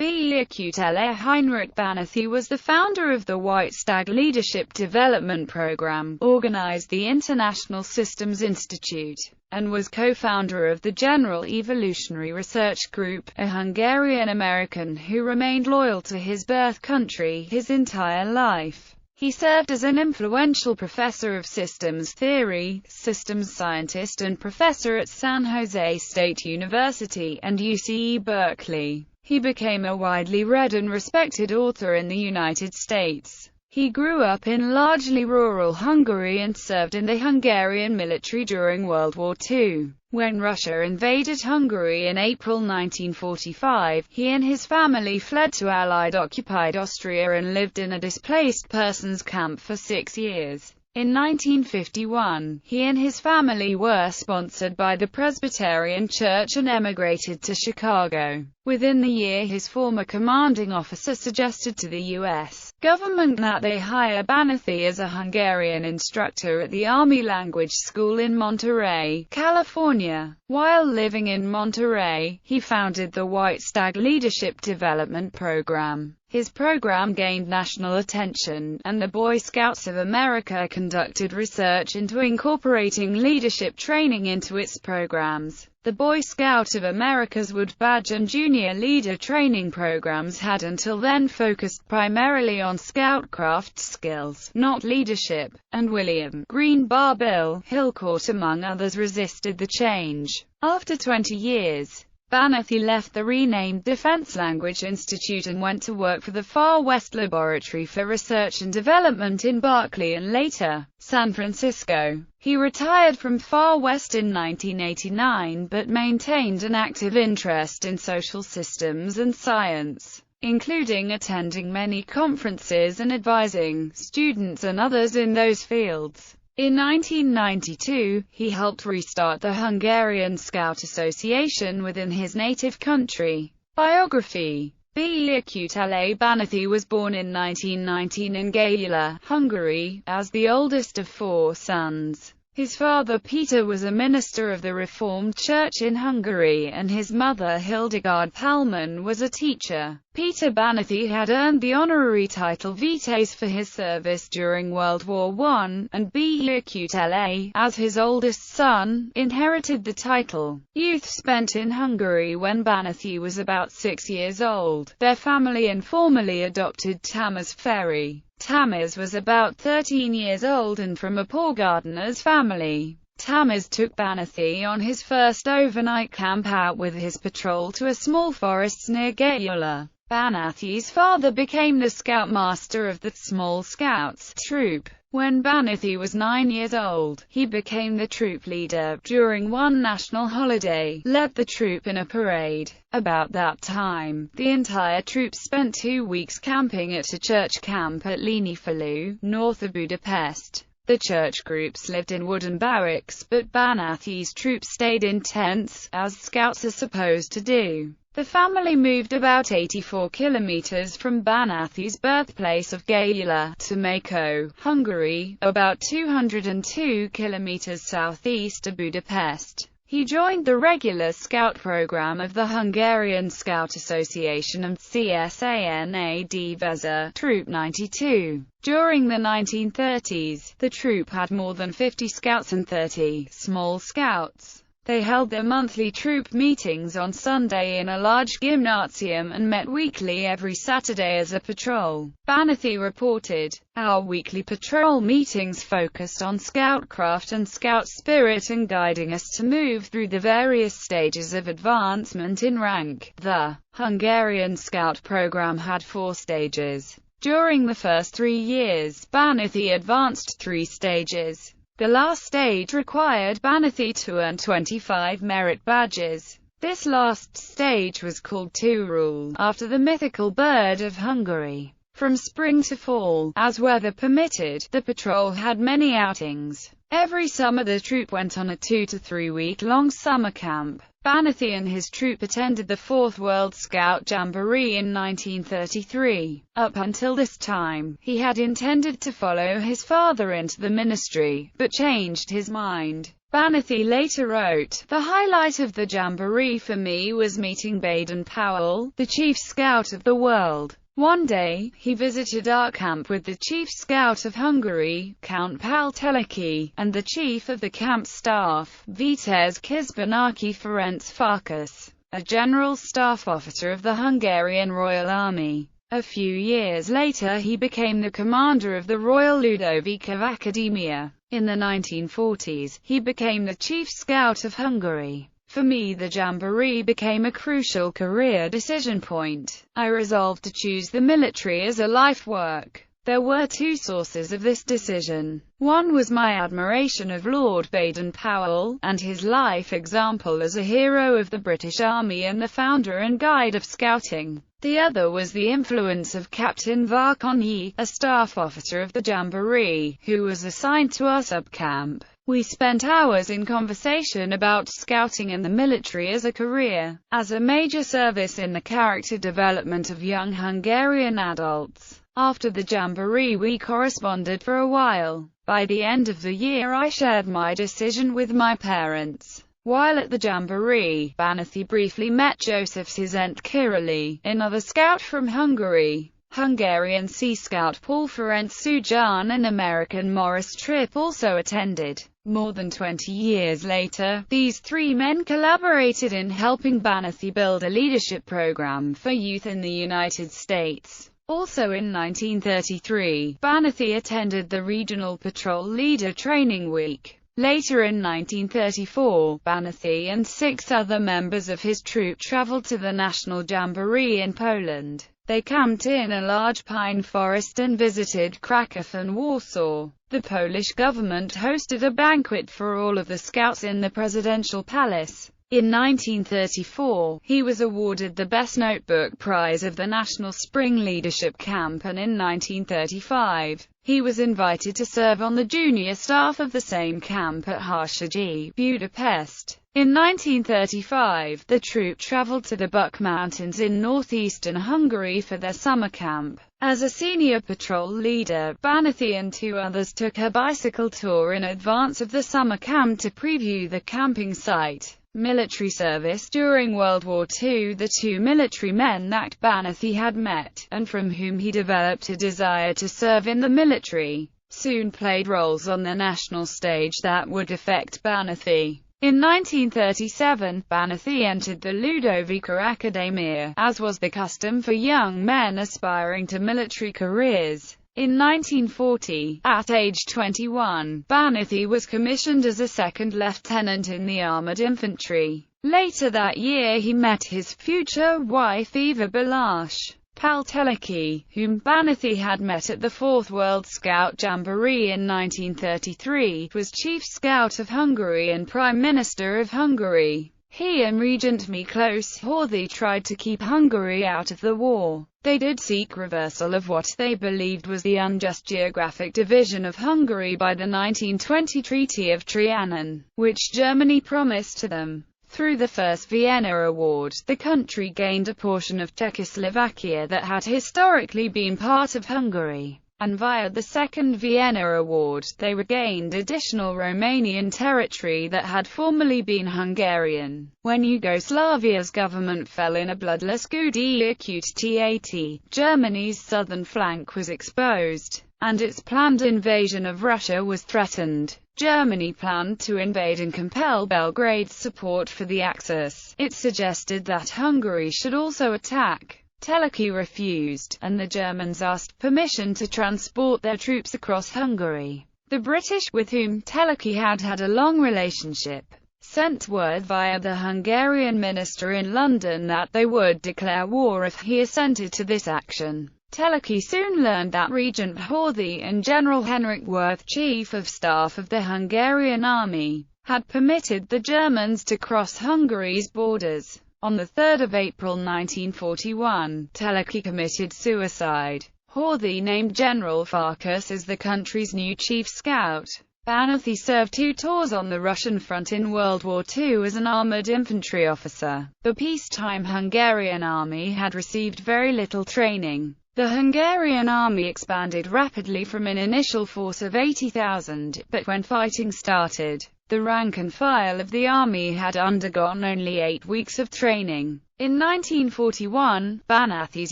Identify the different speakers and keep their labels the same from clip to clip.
Speaker 1: Béla Heinrich Bánáthy was the founder of the White Stag Leadership Development Program, organized the International Systems Institute, and was co-founder of the General Evolutionary Research Group, a Hungarian-American who remained loyal to his birth country his entire life. He served as an influential professor of systems theory, systems scientist and professor at San Jose State University and UC Berkeley. He became a widely read and respected author in the United States. He grew up in largely rural Hungary and served in the Hungarian military during World War II. When Russia invaded Hungary in April 1945, he and his family fled to Allied-occupied Austria and lived in a displaced persons camp for 6 years. In 1951, he and his family were sponsored by the Presbyterian Church and emigrated to Chicago. Within the year, his former commanding officer suggested to the U.S. government that they hire Bánáthy as a Hungarian instructor at the Army Language School in Monterey, California. While living in Monterey, he founded the White Stag Leadership Development Program. His program gained national attention, and the Boy Scouts of America conducted research into incorporating leadership training into its programs. The Boy Scout of America's Wood Badge and Junior Leader training programs had until then focused primarily on scoutcraft skills, not leadership, and William Green Bar Bill Hillcourt among others resisted the change. After 20 years, Bánáthy left the renamed Defense Language Institute and went to work for the Far West Laboratory for Research and Development in Berkeley and later, San Francisco. He retired from Far West in 1989 but maintained an active interest in social systems and science, including attending many conferences and advising students and others in those fields. In 1992, he helped restart the Hungarian Scout Association within his native country. Biography. Btphelps Bánáthy was born in 1919 in Géla, Hungary, as the oldest of 4 sons. His father Peter was a minister of the Reformed Church in Hungary and his mother Hildegard Palman was a teacher. Peter Bánáthy had earned the honorary title Vitéz for his service during World War I, and Btphelps, as his oldest son, inherited the title. Youth spent in Hungary when Bánáthy was about 6 years old. Their family informally adopted Tamás Ferry. Tamás was about 13 years old and from a poor gardener's family. Tamás took Bánáthy on his first overnight camp out with his patrol to a small forest near Géla. Bánáthy's father became the scoutmaster of the Small Scouts troop. When Bánáthy was 9 years old, he became the troop leader. During one national holiday, led the troop in a parade. About that time, the entire troop spent 2 weeks camping at a church camp at Lényfalu, north of Budapest. The church groups lived in wooden barracks, but Bánáthy's troop stayed in tents, as scouts are supposed to do. The family moved about 84 kilometers from Bánáthy's birthplace of Géla to Mako, Hungary, about 202 kilometers southeast of Budapest. He joined the regular scout program of the Hungarian Scout Association and CSANAD Vezér, Troop 92. During the 1930s, the troop had more than 50 scouts and 30 small scouts. They held their monthly troop meetings on Sunday in a large gymnasium and met weekly every Saturday as a patrol. Bánáthy reported, "Our weekly patrol meetings focused on scoutcraft and scout spirit and guiding us to move through the various stages of advancement in rank." The Hungarian Scout program had 4 stages. During the first 3 years, Bánáthy advanced 3 stages. The last stage required Bánáthy to earn 25 merit badges. This last stage was called Túrul, after the mythical bird of Hungary. From spring to fall, as weather permitted, the patrol had many outings. Every summer the troop went on a 2 to 3 week-long summer camp. Bánáthy and his troop attended the 4th World Scout Jamboree in 1933. Up until this time, he had intended to follow his father into the ministry, but changed his mind. Bánáthy later wrote, "The highlight of the Jamboree for me was meeting Baden-Powell, the chief scout of the world. One day, he visited our camp with the chief scout of Hungary, Count Btphelps, and the chief of the camp staff, Vitéz Bánáthy Ferenc Farkas, a general staff officer of the Hungarian Royal Army. A few years later he became the commander of the Royal Ludovic of Academia. In the 1940s, he became the chief scout of Hungary. For me the Jamboree became a crucial career decision point. I resolved to choose the military as a life work. There were two sources of this decision. One was my admiration of Lord Baden-Powell, and his life example as a hero of the British Army and the founder and guide of scouting. The other was the influence of Captain Varkonyi, a staff officer of the Jamboree, who was assigned to our sub-camp. We spent hours in conversation about scouting and the military as a career, as a major service in the character development of young Hungarian adults. After the Jamboree we corresponded for a while. By the end of the year I shared my decision with my parents. While at the Jamboree, Bánáthy briefly met Joseph Szent Királyi, another scout from Hungary. Hungarian Sea Scout Paul Ferenc Sujan and American Morris Tripp also attended. More than 20 years later, these three men collaborated in helping Bánáthy build a leadership program for youth in the United States. Also in 1933, Bánáthy attended the Regional Patrol Leader Training Week. Later in 1934, Bánáthy and 6 other members of his troop traveled to the National Jamboree in Poland. They camped in a large pine forest and visited Kraków and Warsaw. The Polish government hosted a banquet for all of the scouts in the Presidential Palace. In 1934, he was awarded the Best Notebook Prize of the National Spring Leadership Camp, and in 1935, he was invited to serve on the junior staff of the same camp at Hungary, Budapest. In 1935, the troop traveled to the Buk Mountains in northeastern Hungary for their summer camp. As a senior patrol leader, Bánáthy and 2 others took a bicycle tour in advance of the summer camp to preview the camping site. Military service. During World War II, the 2 military men that Bánáthy had met, and from whom he developed a desire to serve in the military, soon played roles on the national stage that would affect Bánáthy. In 1937, Bánáthy entered the Ludovica Academia, as was the custom for young men aspiring to military careers. In 1940, at age 21, Bánáthy was commissioned as a second lieutenant in the Armoured Infantry. Later that year he met his future wife Eva Béla H. Btphelps, whom Bánáthy had met at the 4th World Scout Jamboree in 1933, was Chief Scout of Hungary and Prime Minister of Hungary. He and Regent Miklós Horthy tried to keep Hungary out of the war. They did seek reversal of what they believed was the unjust geographic division of Hungary by the 1920 Treaty of Trianon, which Germany promised to them. Through the First Vienna Award, the country gained a portion of Czechoslovakia that had historically been part of Hungary. And via the Second Vienna Award, they regained additional Romanian territory that had formerly been Hungarian. When Yugoslavia's government fell in a bloodless coup d'état, Germany's southern flank was exposed, and its planned invasion of Russia was threatened. Germany planned to invade and compel Belgrade's support for the Axis. It suggested that Hungary should also attack. Btphelps refused, and the Germans asked permission to transport their troops across Hungary. The British, with whom Btphelps had a long relationship, sent word via the Hungarian minister in London that they would declare war if he assented to this action. Btphelps soon learned that Regent Horthy and General Henrik Wirth, Chief of Staff of the Hungarian Army, had permitted the Germans to cross Hungary's borders. On 3 April 1941, Btphelps committed suicide. Horthy named General Farkas as the country's new chief scout. Bánáthy served 2 tours on the Russian front in World War II as an armoured infantry officer. The peacetime Hungarian army had received very little training. The Hungarian army expanded rapidly from an initial force of 80,000, but when fighting started, The rank and file of the army had undergone only 8 weeks of training. In 1941, Bánáthy's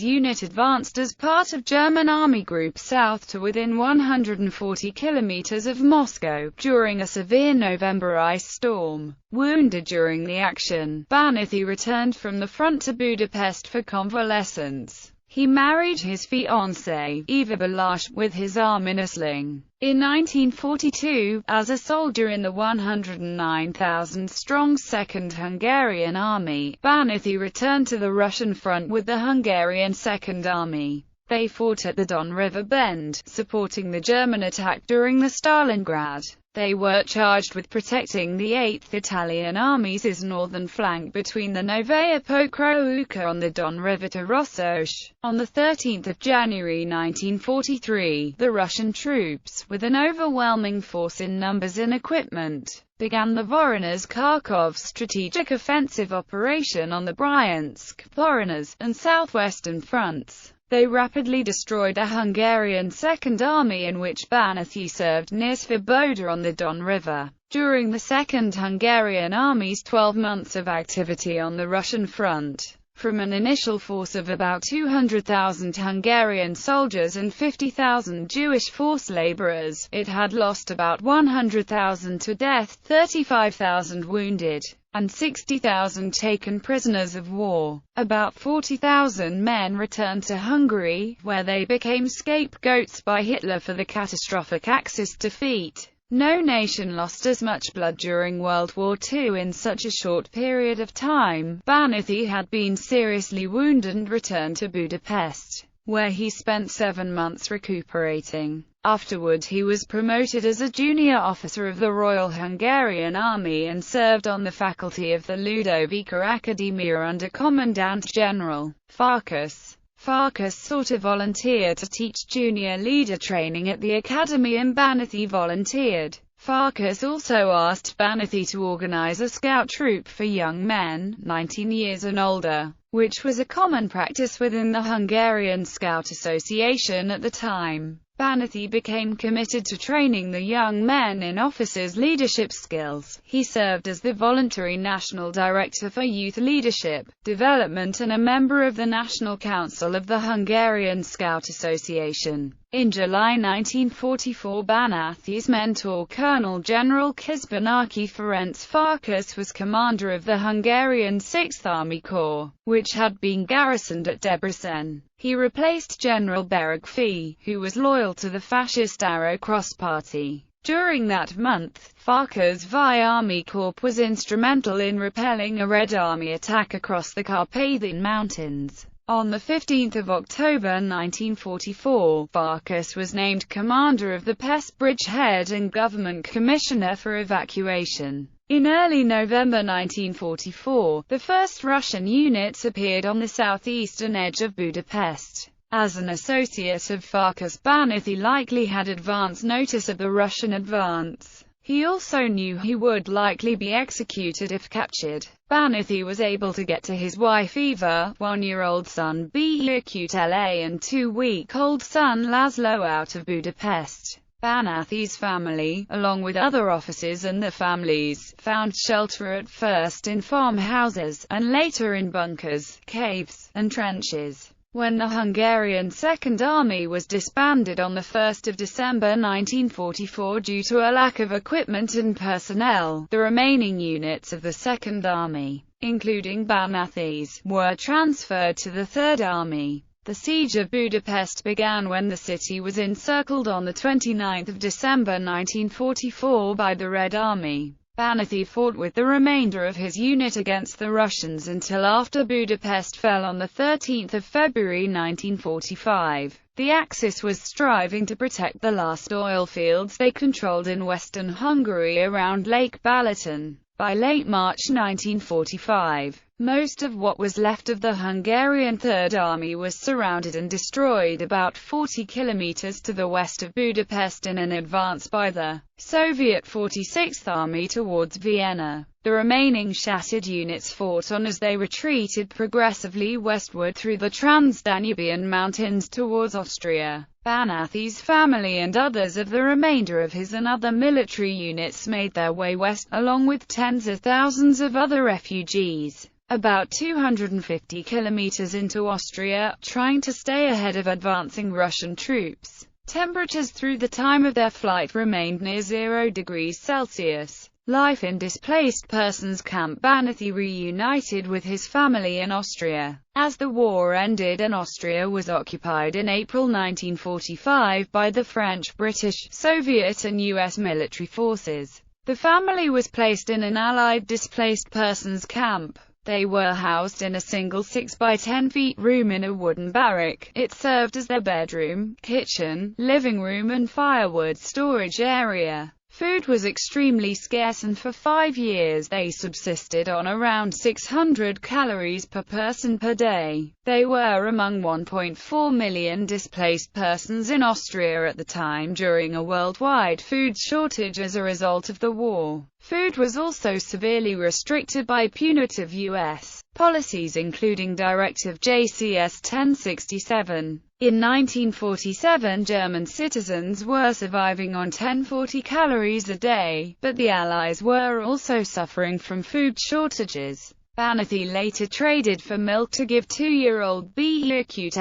Speaker 1: unit advanced as part of German Army Group South to within 140 kilometers of Moscow, during a severe November ice storm. Wounded during the action, Bánáthy returned from the front to Budapest for convalescence. He married his fiancée, Eva Béla H, with his arm in a sling. In 1942, as a soldier in the 109,000-strong Second Hungarian Army, Bánáthy returned to the Russian front with the Hungarian Second Army. They fought at the Don River bend, supporting the German attack during the Stalingrad. They were charged with protecting the 8th Italian Army's northern flank between the Novaya Pokrovka on the Don River to Rosoche. On 13 January 1943, the Russian troops, with an overwhelming force in numbers and equipment, began the Voronezh-Kharkov strategic offensive operation on the Bryansk, Voronezh, and southwestern fronts. They rapidly destroyed a Hungarian Second Army in which Bánáthy served near Svoboda on the Don River. During the Second Hungarian Army's 12 months of activity on the Russian front, from an initial force of about 200,000 Hungarian soldiers and 50,000 Jewish forced laborers, it had lost about 100,000 to death, 35,000 wounded, and 60,000 taken prisoners of war. About 40,000 men returned to Hungary, where they became scapegoats by Hitler for the catastrophic Axis defeat. No nation lost as much blood during World War II in such a short period of time. Bánáthy had been seriously wounded and returned to Budapest, where he spent 7 months recuperating. Afterward he was promoted as a junior officer of the Royal Hungarian Army and served on the faculty of the Ludovica Academia under Commandant General Farkas. Farkas sought a volunteer to teach junior leader training at the academy and Bánáthy volunteered. Farkas also asked Bánáthy to organize a scout troop for young men, 19 years and older, which was a common practice within the Hungarian Scout Association at the time. Bánáthy became committed to training the young men in officers' leadership skills. He served as the voluntary national director for youth leadership development and a member of the National Council of the Hungarian Scout Association. In July 1944, Bánáthy's mentor Colonel General Kizbánáky Ferenc Farkas was commander of the Hungarian 6th Army Corps, which had been garrisoned at Debrecen. He replaced General Biography, who was loyal to the fascist Arrow Cross Party. During that month, Farkas' VI Army Corps was instrumental in repelling a Red Army attack across the Carpathian Mountains. On 15 October 1944, Farkas was named commander of the Pest Bridgehead and government commissioner for evacuation. In early November 1944, the first Russian units appeared on the southeastern edge of Budapest. As an associate of Farkas, Bánáthy likely had advance notice of the Russian advance. He also knew he would likely be executed if captured. Bánáthy was able to get to his wife Eva, 1-year-old son Btphelps and 2-week-old son Laszlo out of Budapest. Bánáthy's family, along with other officers and their families, found shelter at first in farmhouses, and later in bunkers, caves, and trenches. When the Hungarian Second Army was disbanded on 1 December 1944 due to a lack of equipment and personnel, the remaining units of the Second Army, including Bánáthy's, were transferred to the Third Army. The siege of Budapest began when the city was encircled on 29 December 1944 by the Red Army. Bánáthy fought with the remainder of his unit against the Russians until after Budapest fell on 13 February 1945. The Axis was striving to protect the last oil fields they controlled in western Hungary around Lake Balaton. By late March 1945, most of what was left of the Hungarian Third Army was surrounded and destroyed about 40 kilometers to the west of Budapest in an advance by the Soviet 46th Army towards Vienna. The remaining shattered units fought on as they retreated progressively westward through the Transdanubian Mountains towards Austria. Bánáthy's family and others of the remainder of his and other military units made their way west, along with tens of thousands of other refugees, about 250 kilometers into Austria, trying to stay ahead of advancing Russian troops. Temperatures through the time of their flight remained near 0 degrees Celsius. Life in displaced persons camp. Bánáthy reunited with his family in Austria. As the war ended and Austria was occupied in April 1945 by the French, British, Soviet and US military forces, the family was placed in an Allied displaced persons camp. They were housed in a single 6 by 10 feet room in a wooden barrack. It served as their bedroom, kitchen, living room and firewood storage area. Food was extremely scarce and for 5 years they subsisted on around 600 calories per person per day. They were among 1.4 million displaced persons in Austria at the time during a worldwide food shortage as a result of the war. Food was also severely restricted by punitive U.S. policies including Directive JCS 1067. In 1947, German citizens were surviving on 1040 calories a day, but the Allies were also suffering from food shortages. Bánáthy later traded for milk to give 2-year-old Btphelps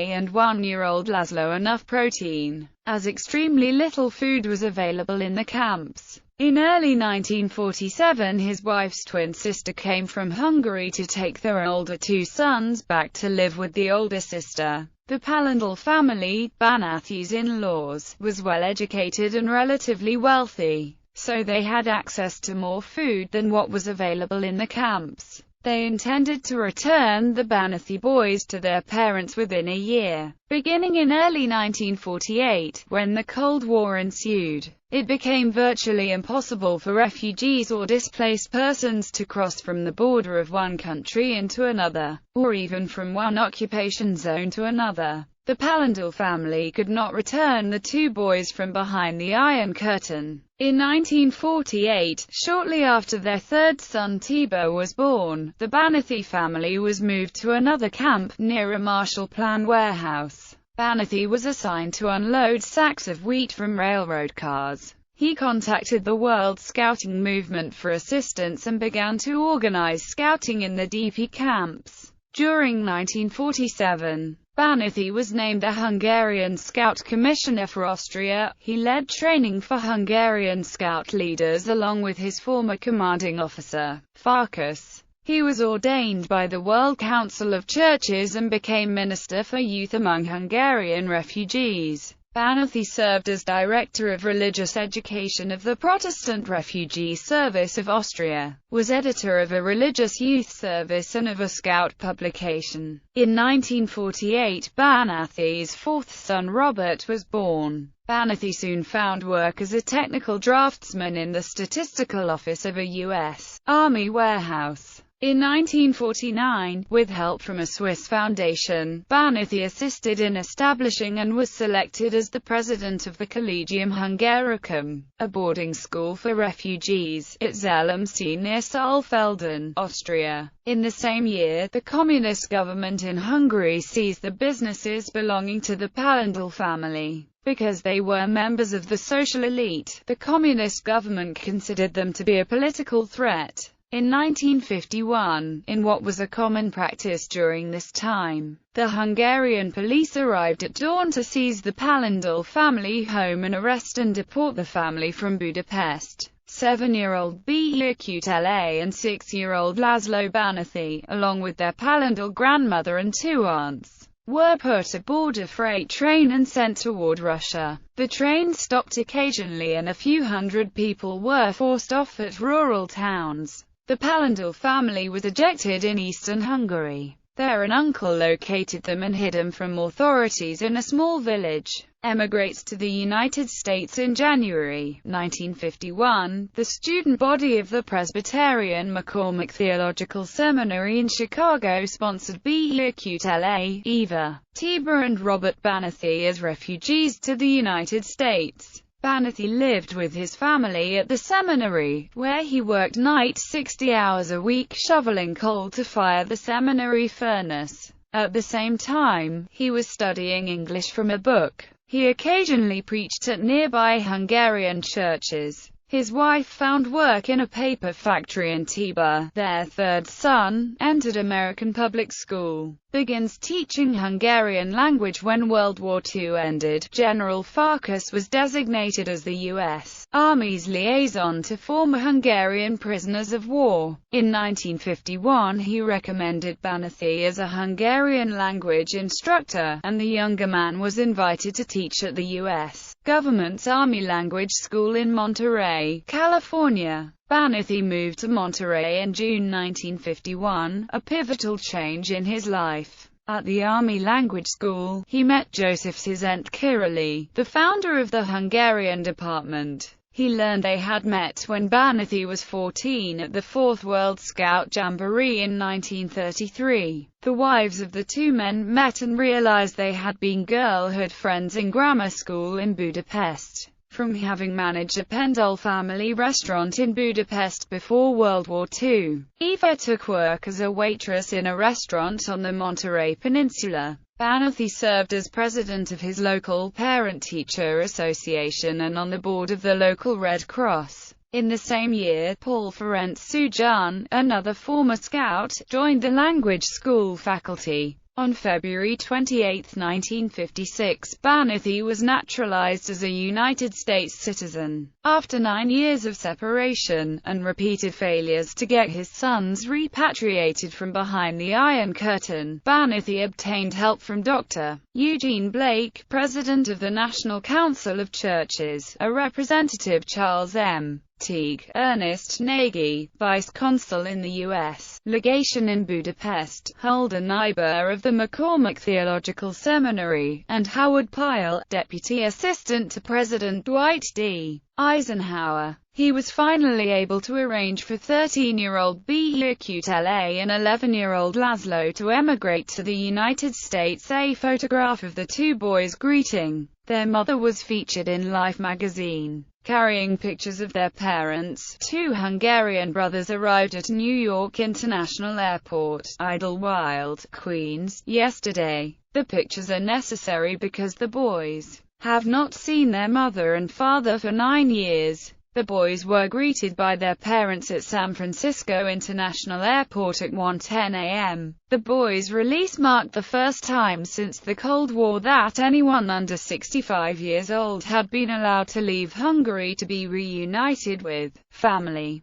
Speaker 1: and 1-year-old Laszlo enough protein, as extremely little food was available in the camps. In early 1947, his wife's twin sister came from Hungary to take their older 2 sons back to live with the older sister. The Bánáthy family, Bánáthy's in-laws, was well educated and relatively wealthy, so they had access to more food than what was available in the camps. They intended to return the Bánáthy boys to their parents within a year. Beginning in early 1948, when the Cold War ensued, it became virtually impossible for refugees or displaced persons to cross from the border of one country into another, or even from one occupation zone to another. The Bánáthy family could not return the 2 boys from behind the Iron Curtain. In 1948, shortly after their 3rd son Thibaut was born, the Bánáthy family was moved to another camp, near a Marshall Plan warehouse. Bánáthy was assigned to unload sacks of wheat from railroad cars. He contacted the World Scouting movement for assistance and began to organize scouting in the DP camps. During 1947, Bánáthy was named the Hungarian Scout Commissioner for Austria. He led training for Hungarian Scout leaders along with his former commanding officer, Farkas. He was ordained by the World Council of Churches and became Minister for Youth among Hungarian refugees. Bánáthy served as Director of Religious Education of the Protestant Refugee Service of Austria, was editor of a religious youth service and of a Scout publication. In 1948, Bánáthy's 4th son Robert was born. Bánáthy soon found work as a technical draftsman in the statistical office of a U.S. Army warehouse. In 1949, with help from a Swiss foundation, Bánáthy assisted in establishing and was selected as the president of the Collegium Hungaricum, a boarding school for refugees, at Zell am See near Saalfelden, Austria. In the same year, the communist government in Hungary seized the businesses belonging to the Bánáthy family. Because they were members of the social elite, the communist government considered them to be a political threat. In 1951, in what was a common practice during this time, the Hungarian police arrived at dawn to seize the Bánáthy family home and arrest and deport the family from Budapest. 7-year-old Btphelps and 6-year-old Laszlo Bánáthy, along with their Bánáthy grandmother and 2 aunts, were put aboard a freight train and sent toward Russia. The train stopped occasionally and a few hundred people were forced off at rural towns. The Bánáthy family was ejected in eastern Hungary. There an uncle located them and hid them from authorities in a small village. Emigrates to the United States in January 1951, the student body of the Presbyterian McCormick Theological Seminary in Chicago sponsored Btphelps, Eva, Tiber and Robert Bánáthy as refugees to the United States. Bánáthy lived with his family at the seminary, where he worked nights 60 hours a week shoveling coal to fire the seminary furnace. At the same time, he was studying English from a book. He occasionally preached at nearby Hungarian churches. His wife found work in a paper factory in Tiba. Their third son entered American public school, begins teaching Hungarian language when World War II ended. General Farkas was designated as the U.S. Army's liaison to former Hungarian prisoners of war. In 1951 he recommended Bánáthy as a Hungarian language instructor, and the younger man was invited to teach at the U.S. government's Army Language School in Monterey, California. Bánáthy moved to Monterey in June 1951, a pivotal change in his life. At the Army Language School, he met József Szent-Királyi, the founder of the Hungarian department. He learned they had met when Bánáthy was 14 at the 4th World Scout Jamboree in 1933. The wives of the two men met and realized they had been girlhood friends in grammar school in Budapest. From having managed a Pendle family restaurant in Budapest before World War II, Eva took work as a waitress in a restaurant on the Monterey Peninsula. Bánáthy served as president of his local parent-teacher association and on the board of the local Red Cross. In the same year, Paul Ferenc Sujan, another former scout, joined the language school faculty. On February 28, 1956, Bánáthy was naturalized as a United States citizen. After 9 years of separation, and repeated failures to get his sons repatriated from behind the Iron Curtain, Bánáthy obtained help from Dr. Eugene Blake, president of the National Council of Churches, a representative Charles M. Teague, Ernest Nagy, vice consul in the U.S. legation in Budapest, Hulda Niebuhr of the McCormick Theological Seminary, and Howard Pyle, deputy assistant to President Dwight D. Eisenhower. He was finally able to arrange for 13-year-old Btphelps and 11-year-old Laszlo to emigrate to the United States. A photograph of the two boys greeting their mother was featured in Life magazine. Carrying pictures of their parents, two Hungarian brothers arrived at New York International Airport, Idlewild, Queens, yesterday. The pictures are necessary because the boys have not seen their mother and father for 9 years. The boys were greeted by their parents at San Francisco International Airport at 1:10 a.m. The boys' release marked the first time since the Cold War that anyone under 65 years old had been allowed to leave Hungary to be reunited with family.